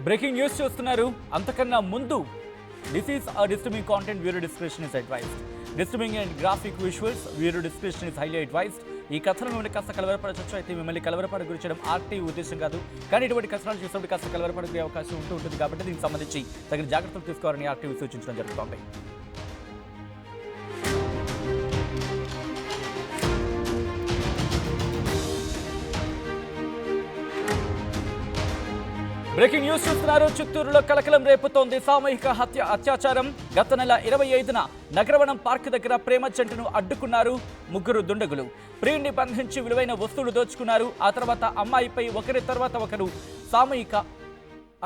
Breaking news చూస్తున్నారు. అంతకన్నా ముందు this is a disturbing content, viewer description is advised. Disturbing and graphic visuals, viewer description is highly advised. ఈ కథను మిమ్మల్ని కాస్త కలవరపడవచ్చు, అయితే మిమ్మల్ని కలవరపడ గురి చేయడం ఆర్టీవీ ఉద్దేశం కాదు. కానీ ఇటువంటి కథనాలు చూసినప్పుడు కాస్త కలవరపడే అవకాశం ఉంటుంది కాబట్టి దీనికి సంబంధించి తగిన జాగ్రత్తలు తీసుకోవాలని ఆర్టీవీ సూచించడం జరుగుతోంది. బ్రేకింగ్ న్యూస్ చూస్తున్నారు. చిత్తూరులో కలకలం రేపుతోంది సామూహిక అత్యాచారం. గత నెల 25న నగరవనం పార్క్ దగ్గర ప్రేమ జంటను అడ్డుకున్నారు ముగ్గురు దుండగులు. ప్రియుడిని బంధించి విలువైన వస్తువులు దోచుకున్నారు. ఆ తర్వాత అమ్మాయిపై ఒకరి తర్వాత ఒకరు సామూహిక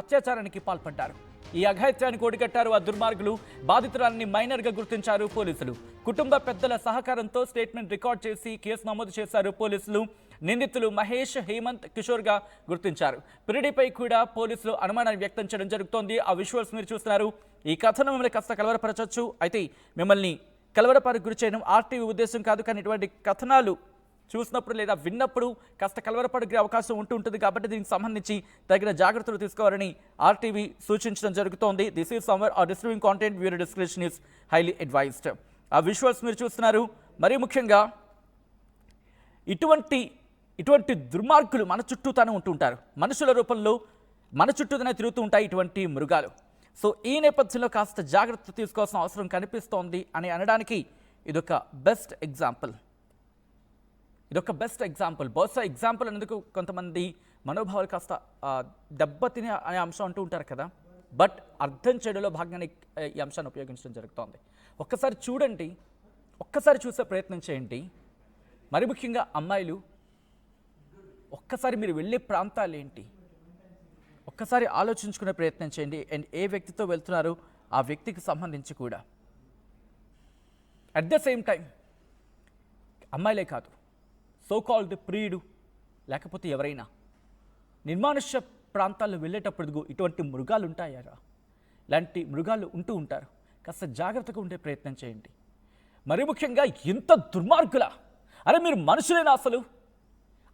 అత్యాచారానికి పాల్పడ్డారు. ఈ అఘాయిత్యానికి ఒడిగట్టారు ఆ దుర్మార్గులు. బాధితురాలని మైనర్గా గుర్తించారు పోలీసులు. కుటుంబ పెద్దల సహకారంతో స్టేట్మెంట్ రికార్డ్ చేసి కేసు నమోదు చేశారు పోలీసులు. నిందితులు మహేష్, హేమంత్, కిషోర్గా గుర్తించారు. పిరిడిపై కూడా పోలీసులు అనుమానాన్ని వ్యక్తం చేయడం జరుగుతోంది. ఆ విజువల్స్ మీరు చూస్తున్నారు. ఈ కథను మిమ్మల్ని కాస్త కలవరపరచవచ్చు, అయితే మిమ్మల్ని కలవరపరకు గురి చేయడం ఆర్టీవీ ఉద్దేశం కాదు. కానీ ఇటువంటి కథనాలు చూసినప్పుడు లేదా విన్నప్పుడు కాస్త కలవరపడే అవకాశం ఉంటుంది కాబట్టి దీనికి సంబంధించి తగిన జాగ్రత్తలు తీసుకోవాలని ఆర్టీవీ సూచించడం జరుగుతోంది. This is somewhere or disturbing content, viewer description is highly advised. ఆ విజువల్స్ మీరు చూస్తున్నారు. మరీ ముఖ్యంగా ఇటువంటి దుర్మార్గులు మన చుట్టూతానే ఉంటుంటారు. మనుషుల రూపంలో మన చుట్టూతోనే తిరుగుతూ ఉంటాయి ఇటువంటి మృగాలు. సో ఈ నేపథ్యంలో కాస్త జాగ్రత్త తీసుకోవాల్సిన అవసరం కనిపిస్తోంది అని అనడానికి ఇదొక బెస్ట్ ఎగ్జాంపుల్. బహుశా ఎగ్జాంపుల్ అనేందుకు కొంతమంది మనోభావాలు కాస్త దెబ్బతినే అనే అంశం అంటూ ఉంటారు కదా. బట్ అర్థం చేయడంలో భాగంగానే ఈ అంశాన్ని ఉపయోగించడం జరుగుతోంది. ఒక్కసారి చూడండి, ఒక్కసారి చూసే ప్రయత్నం చేయండి. మరి ముఖ్యంగా అమ్మాయిలు, ఒక్కసారి మీరు వెళ్ళే ప్రాంతాలు ఏంటి ఒక్కసారి ఆలోచించుకునే ప్రయత్నం చేయండి. అండ్ ఏ వ్యక్తితో వెళ్తున్నారో ఆ వ్యక్తికి సంబంధించి కూడా. అట్ ద సేమ్ టైం అమ్మాయిలే కాదు, సో కాల్డ్ ప్రియుడు లేకపోతే ఎవరైనా నిర్మానుష్య ప్రాంతాల్లో వెళ్ళేటప్పుడు ఇటువంటి మృగాలు ఉంటాయారా? ఇలాంటి మృగాలు ఉంటూ ఉంటారు. కాస్త జాగ్రత్తగా ఉండే ప్రయత్నం చేయండి. మరి ముఖ్యంగా ఇంత దుర్మార్గుల, అరే మీరు మనుషులేనా? అసలు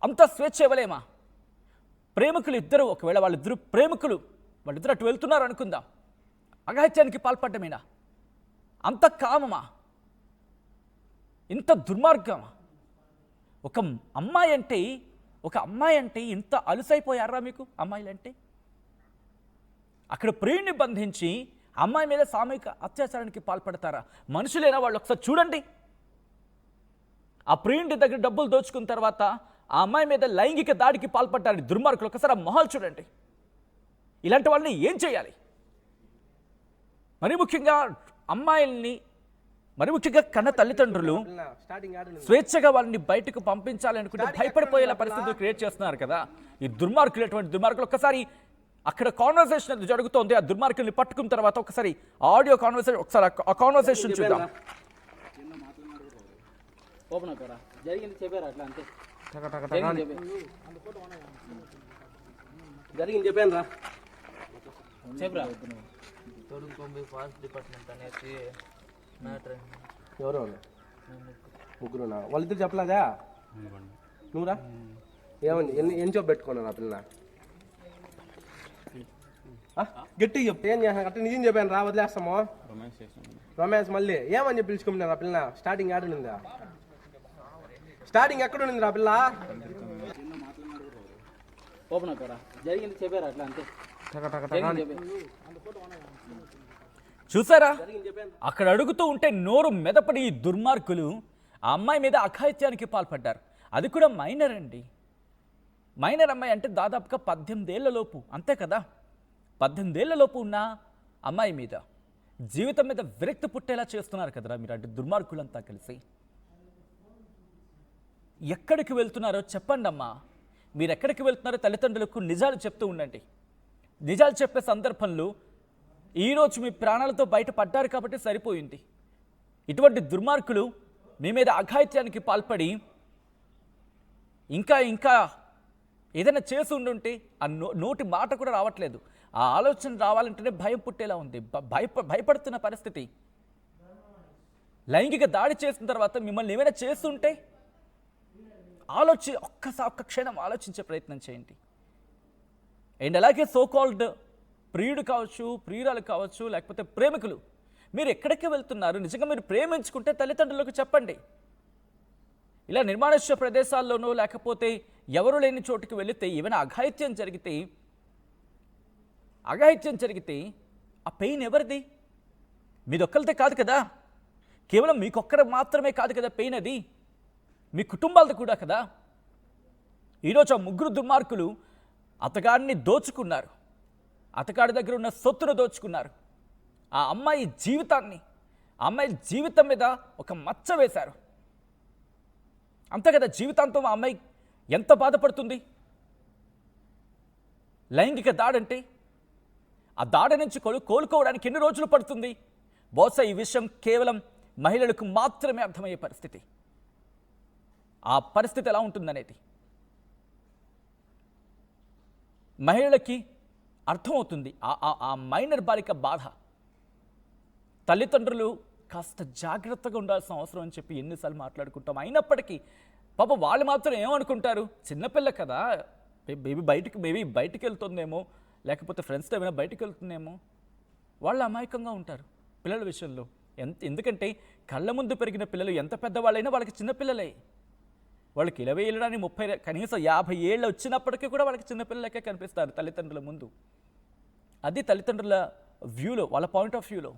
అంత స్వేచ్ఛ ఇవ్వలేమా? ప్రేమికులు ఇద్దరు, ఒకవేళ వాళ్ళిద్దరు అటు వెళ్తున్నారు అనుకుందాం, అఘాయిత్యానికి పాల్పడ్డమేనా? అంత కామమా? ఇంత దుర్మార్గమా? ఒక అమ్మాయి అంటే ఇంత అలుసైపోయారా మీకు? అమ్మాయిలంటే అక్కడ ప్రియుడిని బంధించి అమ్మాయి మీద సామూహిక అత్యాచారానికి పాల్పడతారా? మనుషులేనా వాళ్ళు? ఒకసారి చూడండి. ఆ ప్రియుడి దగ్గర డబ్బులు దోచుకున్న తర్వాత ఆ అమ్మాయి మీద లైంగిక దాడికి పాల్పడ్డారు దుర్మార్గులు. ఒకసారి ఆ మొహాలు చూడండి. ఇలాంటి వాళ్ళని ఏం చేయాలి? మరి ముఖ్యంగా అమ్మాయిల్ని, మరి ముఖ్యంగా కన్న తల్లిదండ్రులు స్వేచ్ఛగా వాళ్ళని బయటకు పంపించాలనుకుంటే భయపడిపోయేలా పరిస్థితులు క్రియేట్ చేస్తున్నారు కదా ఈ దుర్మార్గులు. ఎటువంటి దుర్మార్గులు? ఒక్కసారి అక్కడ కాన్వర్సేషన్ జరుగుతోంది. ఆ దుర్మార్గుల్ని పట్టుకున్న తర్వాత ఒకసారి ఆడియో కాన్వర్సేషన్, ఒకసారి ఆ కాన్వర్సేషన్ చూద్దాం. జరిగింది చెప్పాను రా, చెప్పరా. ఫారెస్ట్ డిపార్ట్మెంట్ అనేసి ఎవరు ముగ్గురునా? వాళ్ళిద్దరు చెప్పలేదా? నువ్వురా ఏమని ఎన్ని చూపు పెట్టుకున్నాను ఆ పిల్ల? గట్టిగా చెప్పు. ఏం చేస్తాను? అట్లా నిజం చెప్పాను రా, వదిలేస్తాము. రొమాన్స్ మళ్ళీ ఏమని చెప్పి పిలుచుకుంటున్నారు ఆ పిల్ల? స్టార్టింగ్ ఆడుందా? స్టార్టింగ్ ఎక్కడ ఉండింది రా పిల్ల? ఓపెన్ అవుతారా? జరిగింది చెప్పారా అట్లా అంతే. చూసారా? అక్కడ అడుగుతూ ఉంటే నోరు మెదపడి ఈ దుర్మార్గులు ఆ అమ్మాయి మీద అఘాయిత్యానికి పాల్పడ్డారు. అది కూడా మైనర్ అండి. మైనర్ అమ్మాయి అంటే దాదాపుగా 18 ఏళ్ల లోపు, అంతే కదా. 18 ఏళ్ల లోపు ఉన్న అమ్మాయి మీద జీవితం మీద విరక్తి పుట్టేలా చేస్తున్నారు కదరా మీరు అంటే దుర్మార్గులంతా కలిసి. ఎక్కడికి వెళ్తున్నారో చెప్పండి అమ్మా. మీరు ఎక్కడికి వెళ్తున్నారో తల్లిదండ్రులకు నిజాలు చెప్తూ ఉండండి. నిజాలు చెప్పే సందర్భంలో ఈరోజు మీ ప్రాణాలతో బయటపడ్డారు కాబట్టి సరిపోయింది. ఇటువంటి దుర్మార్గులు మీ మీద అఘాయిత్యానికి పాల్పడి ఇంకా ఏదైనా చేసి ఉండుంటే ఆ నోటి మాట కూడా రావట్లేదు. ఆ ఆలోచన రావాలంటేనే భయం పుట్టేలా ఉంది. భయపడుతున్న పరిస్థితి. లైంగిక దాడి చేసిన తర్వాత మిమ్మల్ని ఏమైనా చేస్తుంటే ఒక్క క్షణం ఆలోచించే ప్రయత్నం చేయండి. అండ్ అలాగే సో కాల్డ్ ప్రియుడు కావచ్చు, ప్రియురాలు కావచ్చు, లేకపోతే ప్రేమికులు, మీరు ఎక్కడికి వెళ్తున్నారు? నిజంగా మీరు ప్రేమించుకుంటే తల్లిదండ్రులకు చెప్పండి. ఇలా నిర్మానుష్య ప్రదేశాల్లోనూ లేకపోతే ఎవరు లేని చోటుకి వెళితే ఏమైనా అఘాయిత్యం జరిగితే ఆ పెయిన్ ఎవరిది? మీదొక్కరితే కాదు కదా, కేవలం మీకొక్కరు మాత్రమే కాదు కదా పెయిన్, అది మీ కుటుంబాలది కూడా కదా. ఈరోజు ఆ ముగ్గురు దుర్మార్గులు అతగాడిని దోచుకున్నారు, అతగాడి దగ్గర ఉన్న సొత్తును దోచుకున్నారు. ఆ అమ్మాయి జీవితం మీద ఒక మచ్చ వేశారు. అంతే కదా, జీవితాంతం ఆ అమ్మాయి ఎంత బాధపడుతుంది. లైంగిక దాడంటే ఆ దాడి నుంచి కోలుకోవడానికి ఎన్ని రోజులు పడుతుంది? బహుశా ఈ విషయం కేవలం మహిళలకు మాత్రమే అర్థమయ్యే పరిస్థితి. ఆ పరిస్థితి ఎలా ఉంటుందనేది మహిళలకి అర్థమవుతుంది. ఆ మైనర్ బాలిక బాధ. తల్లిదండ్రులు కాస్త జాగ్రత్తగా ఉండాల్సిన అవసరం అని చెప్పి ఎన్నిసార్లు మాట్లాడుకుంటాం. అయినప్పటికీ పాప వాళ్ళు మాత్రం ఏమనుకుంటారు, చిన్నపిల్ల కదా, బేబీ బయటికి వెళ్తుందేమో, లేకపోతే ఫ్రెండ్స్తో ఏమైనా బయటికి వెళ్తుందేమో, వాళ్ళు అమాయకంగా ఉంటారు పిల్లల విషయంలో. ఎందుకంటే కళ్ళ ముందు పెరిగిన పిల్లలు ఎంత పెద్దవాళ్ళైనా వాళ్ళకి చిన్నపిల్లలే. వాళ్ళకి 20 ఏళ్ళని 30 కనీసం 50 ఏళ్ళు వచ్చినప్పటికీ కూడా వాళ్ళకి చిన్నపిల్లలకే కనిపిస్తారు తల్లిదండ్రుల ముందు. అది తల్లిదండ్రుల వ్యూలో, వాళ్ళ పాయింట్ ఆఫ్ వ్యూలో.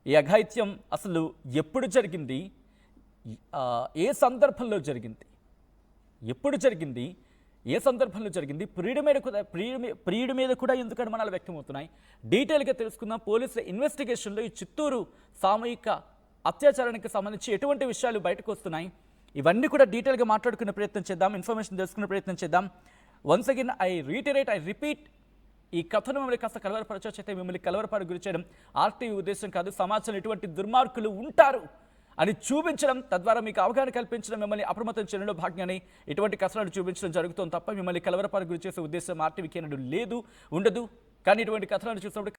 ఈ అఘాయిత్యం అసలు ఎప్పుడు జరిగింది, ఏ సందర్భంలో జరిగింది, ప్రియుడి మీద కూడా ఎందుకు అనుమానాలు వ్యక్తమవుతున్నాయి? డీటెయిల్గా తెలుసుకుందాం. పోలీసుల ఇన్వెస్టిగేషన్లో ఈ చిత్తూరు సామూహిక అత్యాచారానికి సంబంధించి ఎటువంటి విషయాలు బయటకు వస్తున్నాయి, ఇవన్నీ కూడా డీటెయిల్గా మాట్లాడుకునే ప్రయత్నం చేద్దాం, ఇన్ఫర్మేషన్ తెలుసుకునే ప్రయత్నం చేద్దాం. వన్స్ అగైన్ ఐ రిపీట్, ఈ కథను మిమ్మల్ని కాస్త కలవరపరచైతే మిమ్మల్ని కలవరపాటు గురి చేయడం ఆర్టీవీ ఉద్దేశం కాదు. సమాజంలో ఎటువంటి దుర్మార్గులు ఉంటారు అని చూపించడం, తద్వారా మీకు అవగాహన కల్పించడం, మిమ్మల్ని అప్రమత్తం చేయడంలో భాగ్యాన్ని ఇటువంటి కథనాలు చూపించడం జరుగుతుంది తప్ప మిమ్మల్ని కలవరపాటు గురి చేసే ఉద్దేశం ఆర్టీవీకి లేదు, ఉండదు. కానీ ఇటువంటి కథనాలు చూసినప్పుడు